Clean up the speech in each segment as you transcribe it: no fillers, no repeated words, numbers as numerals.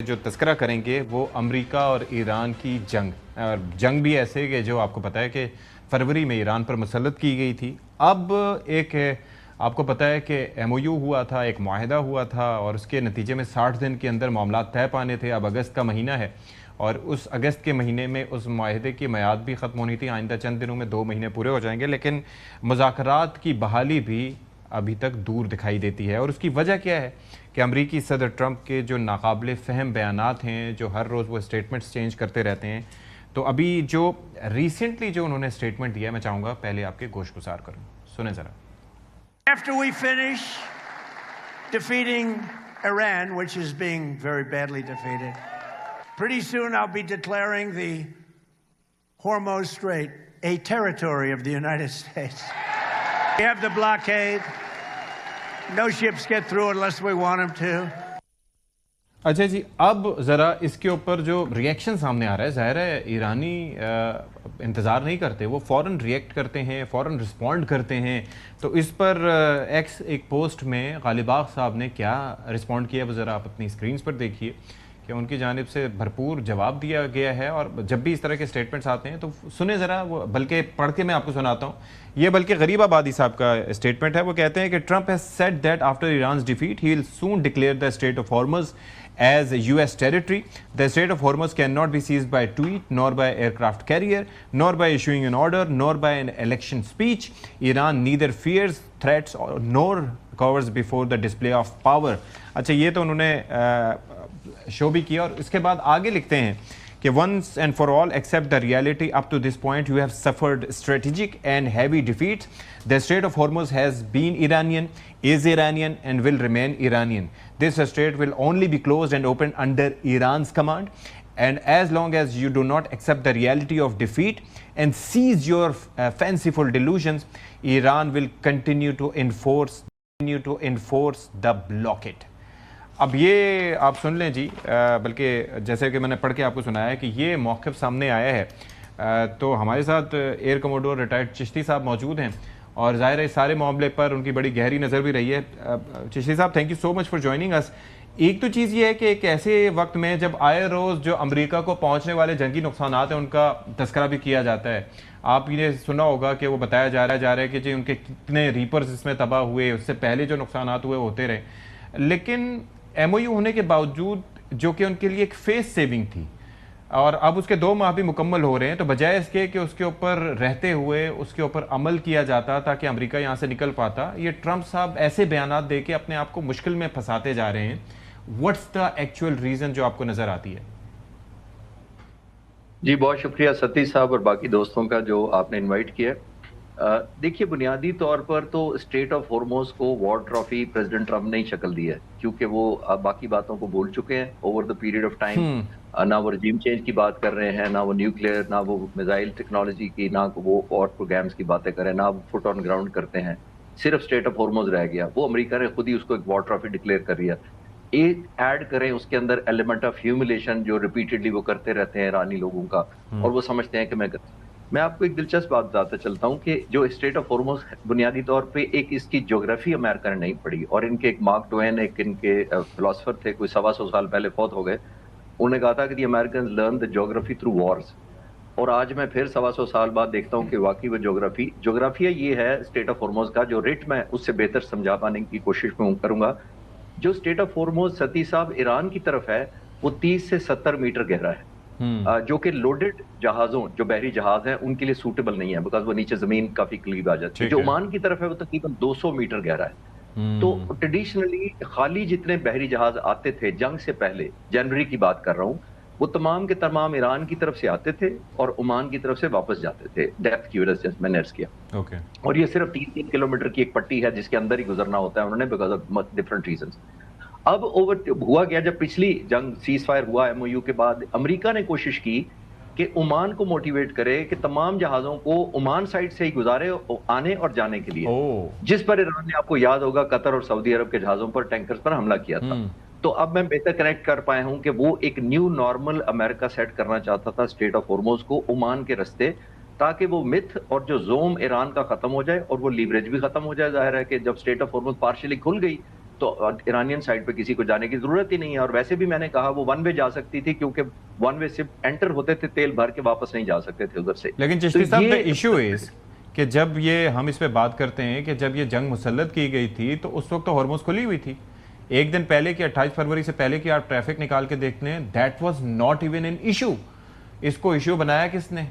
जो तस्करा करेंगे वो अमेरिका और ईरान की जंग, और जंग भी ऐसे कि जो आपको पता है कि फरवरी में ईरान पर मुसल्लत की गई थी। अब एक आपको पता है कि एमओयू हुआ था, एक मुआहदा हुआ था और उसके नतीजे में 60 दिन के अंदर मामला तय पाने थे। अब अगस्त का महीना है और उस अगस्त के महीने में उस मुआहदे की मियाद भी ख़त्म होनी थी। आइंदा चंद दिनों में 2 महीने पूरे हो जाएंगे, लेकिन मुज़ाकरात की बहाली भी अभी तक दूर दिखाई देती है। और उसकी वजह क्या है कि अमरीकी सदर ट्रंप के जो नाकाबिले फ़हम बयानात हैं, जो हर रोज़ वो स्टेटमेंट्स चेंज करते रहते हैं। तो अभी जो रिसेंटली जो उन्होंने स्टेटमेंट दिया, मैं चाहूँगा पहले आपके गोश गुजार करूँ, सुने ज़रा। After we finish defeating Iran, which is being very badly defeated, pretty soon I'll be declaring the Hormuz Strait a territory of the United States. We have the blockade. No ships get through unless we want them to. अच्छा जी, अब ज़रा इसके ऊपर जो reaction सामने आ रहा है, ज़ाहिर है ईरानी इंतज़ार नहीं करते, वो फ़ौरन रिएक्ट करते हैं, फ़ौरन रिस्पॉन्ड करते हैं। तो इस पर एक्स एक पोस्ट में गालिबाग साहब ने क्या रिस्पॉन्ड किया, वो ज़रा आप अपनी स्क्रीन पर देखिए कि उनकी जानिब से भरपूर जवाब दिया गया है। और जब भी इस तरह के स्टेटमेंट्स आते हैं तो सुने ज़रा, वो बल्कि पढ़ के मैं आपको सुनाता हूँ। ये बल्कि गरीब आबादी साहब का स्टेटमेंट है। वो कहते हैं कि Trump has said that after Iran's defeat he will soon declare the state of Hormuz as US territory. The Strait of Hormuz cannot be seized by tweet, nor by aircraft carrier, nor by issuing an order, nor by an election speech. Iran neither fears threats nor covers before the display of power. अच्छा, ये तो उन्होंने show भी किया और इसके बाद आगे लिखते हैं कि once and for all accept the reality up to this point you have suffered strategic and heavy defeats. The Strait of Hormuz has been Iranian, is Iranian and will remain Iranian. This strait will only be closed and opened under Iran's command, and as long as you do not accept the reality of defeat and cease your fanciful delusions, Iran will continue to enforce the blockade. अब ये आप सुन लें जी, बल्कि जैसे कि मैंने पढ़ के आपको सुनाया है कि ये मौक़िफ़ सामने आया है। तो हमारे साथ एयर कमोडोर रिटायर्ड चिश्ती साहब मौजूद हैं और ज़ाहिर है इस सारे मामले पर उनकी बड़ी गहरी नज़र भी रही है। चिश्ती साहब, thank you so much for joining us. एक तो चीज़ ये है कि एक ऐसे वक्त में जब आए रोज़ जो अमेरिका को पहुंचने वाले जंगी नुकसानात हैं उनका तस्करा भी किया जाता है। आपने सुना होगा कि वो बताया जा रहा है कि जी उनके कितने रीपर्स इसमें तबाह हुए, उससे पहले जो नुकसानात हुए होते रहे। लेकिन एमओयू होने के बावजूद जो कि उनके लिए एक फेस सेविंग थी और अब उसके 2 माह भी मुकम्मल हो रहे हैं, तो बजाय इसके कि उसके ऊपर रहते हुए उसके ऊपर अमल किया जाता ताकि अमेरिका यहाँ से निकल पाता, ये ट्रंप साहब ऐसे बयानात दे के अपने आप को मुश्किल में फंसाते जा रहे हैं। व्हाट्स द एक्चुअल रीज़न जो आपको नज़र आती है? जी, बहुत शुक्रिया सतीश साहब और बाकी दोस्तों का जो आपने इनवाइट किया। देखिए, बुनियादी तौर पर तो स्टेट ऑफ हॉर्मोज को वॉर ट्रॉफी प्रेसिडेंट ट्रंप ने ही शक्ल दी है, क्योंकि वो बाकी बातों को भूल चुके हैं over the period of time. ना वो रजीम चेंज की बात कर रहे हैं, ना वो न्यूक्लियर, ना वो मिसाइल टेक्नोलॉजी की, ना वो और प्रोग्राम्स की बातें कर रहे हैं, ना वो फुट ऑन ग्राउंड करते हैं। सिर्फ स्टेट ऑफ हॉर्मोज रह गया। वो अमेरिका ने खुद ही उसको एक वॉर ट्रॉफी डिक्लेयर कर दिया। एक ऐड करें उसके अंदर एलिमेंट ऑफ ह्यूमिलेशन जो रिपीटेडली वो करते रहते हैं ईरानी लोगों का, और वो समझते हैं कि मैं आपको एक दिलचस्प बात बताता चलता हूं कि जो स्टेट ऑफ हॉर्मोज बुनियादी तौर पे एक इसकी ज्योग्राफी अमेरिका ने नहीं पढ़ी, और इनके एक मार्क ट्वेन, एक इनके फिलोसफर थे, कोई 125 साल पहले फौत हो गए। उन्होंने कहा था कि the American learn the geography through Wars, और आज मैं फिर 125 साल बाद देखता हूं कि वाकई वो ज्योग्राफिया ये है स्टेट ऑफ हॉर्मोज का, जो रेट मैं उससे बेहतर समझा पाने की कोशिश में करूंगा। जो स्टेट ऑफ हॉर्मोज सती साहब ईरान की तरफ है वो 30 से 70 मीटर गहरा है, जो कि लोडेड जहाजों, जो बहरी जहाज हैं, उनके लिए सूटेबल नहीं है, बिकॉज वो नीचे जमीन काफी करीब आ जाती है। जो ओमान की तरफ है वो तकरीबन 200 मीटर गहरा है। तो ट्रेडिशनली खाली जितने बहरी जहाज आते थे जंग से पहले, जनवरी की बात कर रहा हूँ, वो तमाम के तमाम ईरान की तरफ से आते थे और ओमान की तरफ से वापस जाते थे, डेप्थ की वजह से मैंने अर्ज किया। और ये सिर्फ 3-3 किलोमीटर की एक पट्टी है जिसके अंदर ही गुजरना होता है उन्होंने, बिकॉज ऑफ डिफरेंट रीजंस। अब हुआ गया, जब पिछली जंग सीज फायर हुआ एमओयू के बाद, अमेरिका ने कोशिश की कि ओमान को मोटिवेट करे कि तमाम जहाजों को ओमान साइड से ही गुजारे आने और जाने के लिए, जिस पर ईरान ने, आपको याद होगा, कतर और सऊदी अरब के जहाजों पर, टैंकर्स पर हमला किया था। तो अब मैं बेहतर कनेक्ट कर पाया हूं कि वो एक न्यू नॉर्मल अमेरिका सेट करना चाहता था स्टेट ऑफ हॉर्मोज को ओमान के रास्ते, ताकि वो मिथ और जो जोम ईरान का खत्म हो जाए और वो लीवरेज भी खत्म हो जाए। जाहिर है कि जब स्टेट ऑफ हॉर्मोज पार्शियली खुल गई तो ईरानियन साइड पे किसी को जाने की जरूरत ही नहीं है। और वैसे भी मैंने कहा वो वन वे जा सकती थी, क्योंकि वन वे सिर्फ एंटर होते थे, तेल भर के वापस नहीं जा सकते थे उधर से। लेकिन चिश्ती साहब, द इशू इज कि जब ये हम इस पे बात करते हैं कि जब ये जंग मुसल्लत की गई थी तो उस वक्त तो हॉर्मुज़ खुली हुई थी। एक दिन पहले की 28 फरवरी से पहले की आप ट्रैफिक निकाल के देखते हैं, that was not even an issue. इसको इशू बनाया किसने?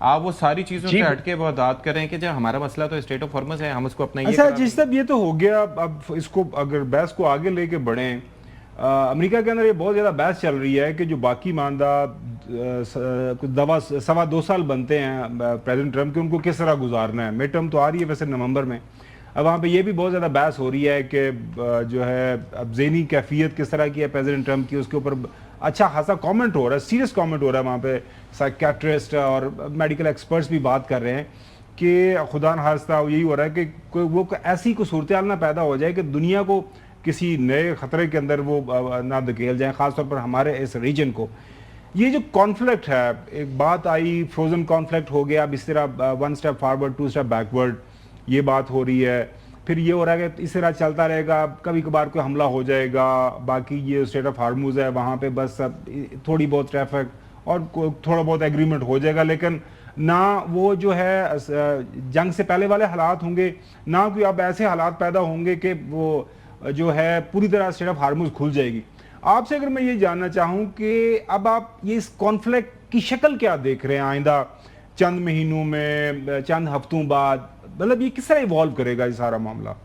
आप वो सारी चीजों से हटके बहुत बात करें कि जब हमारा मसला तो स्टेट ऑफ हॉर्मस है, हम उसको अपना ये अच्छा जिस तब ये तो हो गया। अब इसको अगर बहस को आगे लेके बढ़ें, अमेरिका के अंदर ये बहुत ज़्यादा बहस चल रही है कि जो बाकी मानदा सवा 2 साल बनते हैं प्रेसिडेंट ट्रम्प के, उनको किस तरह गुजारना है। मिड टर्म तो आ रही है वैसे नवंबर में। अब वहाँ पे ये भी बहुत ज़्यादा बहस हो रही है कि जो है अब ज़हनी कैफियत किस तरह की है प्रेसिडेंट ट्रम्प की, उसके ऊपर अच्छा खासा कमेंट हो रहा है, सीरियस कमेंट हो रहा है। वहाँ पे साइकियाट्रिस्ट और मेडिकल एक्सपर्ट्स भी बात कर रहे हैं कि खुदा न खास्ता यही हो रहा है कि कोई वो ऐसी कोई सूरत हाल ना पैदा हो जाए कि दुनिया को किसी नए ख़तरे के अंदर वो ना धकेल जाए, ख़ासतौर पर हमारे इस रीजन को। ये जो कॉन्फ्लिक्ट है, एक बात आई फ्रोजन कॉन्फ्लिक्ट हो गया, अब इस तरह 1 स्टेप फॉरवर्ड 2 स्टेप बैकवर्ड ये बात हो रही है। फिर ये हो रहा है कि इस तरह चलता रहेगा, कभी कभार कोई हमला हो जाएगा। बाकी ये स्टेट ऑफ हार्मूज है, वहाँ पे बस अब थोड़ी बहुत ट्रैफिक और थोड़ा बहुत एग्रीमेंट हो जाएगा, लेकिन ना वो जो है जंग से पहले वाले हालात होंगे, ना कोई अब ऐसे हालात पैदा होंगे कि वो जो है पूरी तरह स्टेट ऑफ हार्मूज खुल जाएगी। आपसे अगर मैं ये जानना चाहूँ कि अब आप ये इस कॉन्फ्लिक्ट की शक्ल क्या देख रहे हैं आइंदा चंद महीनों में, चंद हफ्तों बाद, मतलब ये किस तरह इवॉल्व करेगा ये सारा मामला?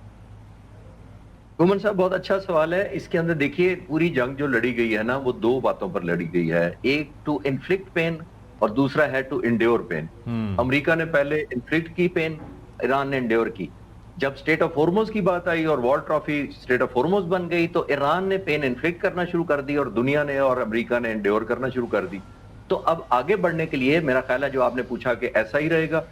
गुमन साहब, बहुत अच्छा सवाल है। इसके अंदर देखिए, पूरी जंग जो लड़ी गई है ना, वो 2 बातों पर लड़ी गई है। एक टू इन्फ्लिक्ट पेन और दूसरा है टू इंड्योर पेन। अमेरिका ने पहले इन्फ्लिक्ट की पेन, ईरान ने इंड्योर की। जब स्टेट ऑफ हॉर्मुज की बात आई और war trophy state of Hormuz बन गई, तो ईरान ने पेन इन्फ्लिक्ट करना शुरू कर दी और दुनिया ने और अमेरिका ने इंड्योर करना शुरू कर दी। तो अब आगे बढ़ने के लिए मेरा ख्याल है, जो आपने पूछा कि ऐसा ही रहेगा,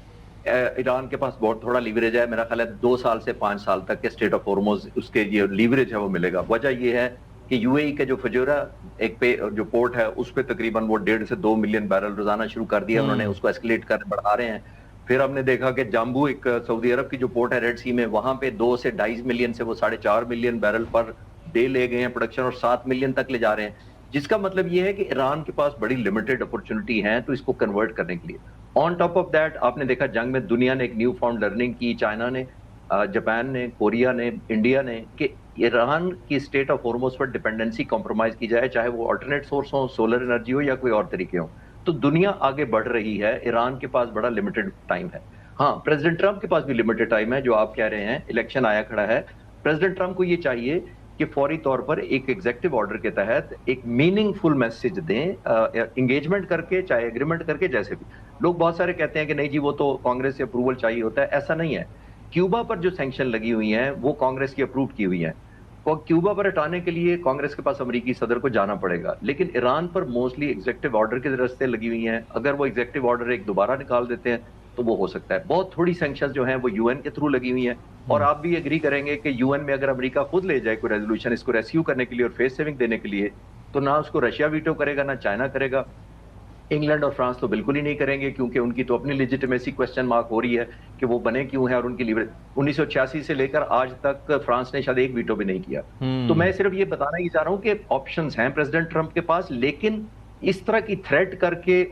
ईरान के पास बहुत थोड़ा लीवरेज है। मेरा ख्याल है 2 साल से 5 साल तक के स्टेट ऑफ हॉर्मुज उसके ये लीवरेज है वो मिलेगा। वजह ये है कि यूएई के जो फजूरा एक पे जो पोर्ट है उस पे तकरीबन वो 1.5 से 2 मिलियन बैरल रोजाना शुरू कर दिया उन्होंने, उसको एस्केलेट कर बढ़ा रहे हैं। फिर हमने देखा कि जाम्बू एक सऊदी अरब की जो पोर्ट है रेड सी में, वहां पे 2 से 2.5 मिलियन से वो 4.5 मिलियन बैरल पर डे ले गए हैं प्रोडक्शन, और 7 मिलियन तक ले जा रहे हैं। जिसका मतलब ये है कि ईरान के पास बड़ी लिमिटेड अपॉर्चुनिटी है तो इसको कन्वर्ट करने के लिए। ऑन टॉप ऑफ दैट आपने देखा जंग में दुनिया ने एक न्यू फाउंड लर्निंग की, चाइना ने, जापान ने, कोरिया ने, इंडिया ने, कि ईरान की स्टेट ऑफ हॉर्मुज पर डिपेंडेंसी कॉम्प्रोमाइज की जाए, चाहे वो ऑल्टरनेट सोर्स हो, सोलर एनर्जी हो या कोई और तरीके हो। तो दुनिया आगे बढ़ रही है, ईरान के पास बड़ा लिमिटेड टाइम है। हाँ, प्रेसिडेंट ट्रंप के पास भी लिमिटेड टाइम है, जो आप कह रहे हैं, इलेक्शन आया खड़ा है। प्रेसिडेंट ट्रंप को ये चाहिए कि फौरी तौर पर एक एग्जीक्यूटिव ऑर्डर के तहत एक मीनिंगफुल मैसेज दें, एंगेजमेंट करके, चाहे एग्रीमेंट करके, जैसे भी। लोग बहुत सारे कहते हैं कि नहीं जी वो तो कांग्रेस से अप्रूवल चाहिए होता है, ऐसा नहीं है। क्यूबा पर जो सैंक्शन लगी हुई हैं वो कांग्रेस की अप्रूव की हुई हैं। क्यूबा पर हटाने के लिए कांग्रेस के पास अमेरिकी सदर को जाना पड़ेगा, लेकिन ईरान पर मोस्टली एग्जीक्यूटिव ऑर्डर के रास्ते लगी हुई हैं। अगर वो एग्जीक्यूटिव ऑर्डर एक दोबारा निकाल देते हैं तो वो हो सकता है। बहुत थोड़ी सैंक्शंस जो हैं वो यूएन के थ्रू लगी हुई हैं, और आप भी एग्री करेंगे कि यूएन में अगर अमेरिका खुद ले जाए कोई रेजोल्यूशन इसको रेस्क्यू करने के लिए और फेस सेविंग देने के लिए, तो ना उसको रशिया वीटो करेगा ना चाइना करेगा। इंग्लैंड और फ्रांस तो बिल्कुल ही नहीं करेंगे, क्योंकि उनकी तो अपनी लेजिटिमेसी क्वेश्चन मार्क हो रही है कि वो बने क्यों हैं, और उनकी लीवरेज 1986 से लेकर आज तक फ्रांस ने शायद एक वीटो भी नहीं किया। तो मैं सिर्फ ये बताना ही चाह रहा हूं कि ऑप्शंस हैं प्रेसिडेंट ट्रंप के पास, लेकिन इस तरह की थ्रेट करके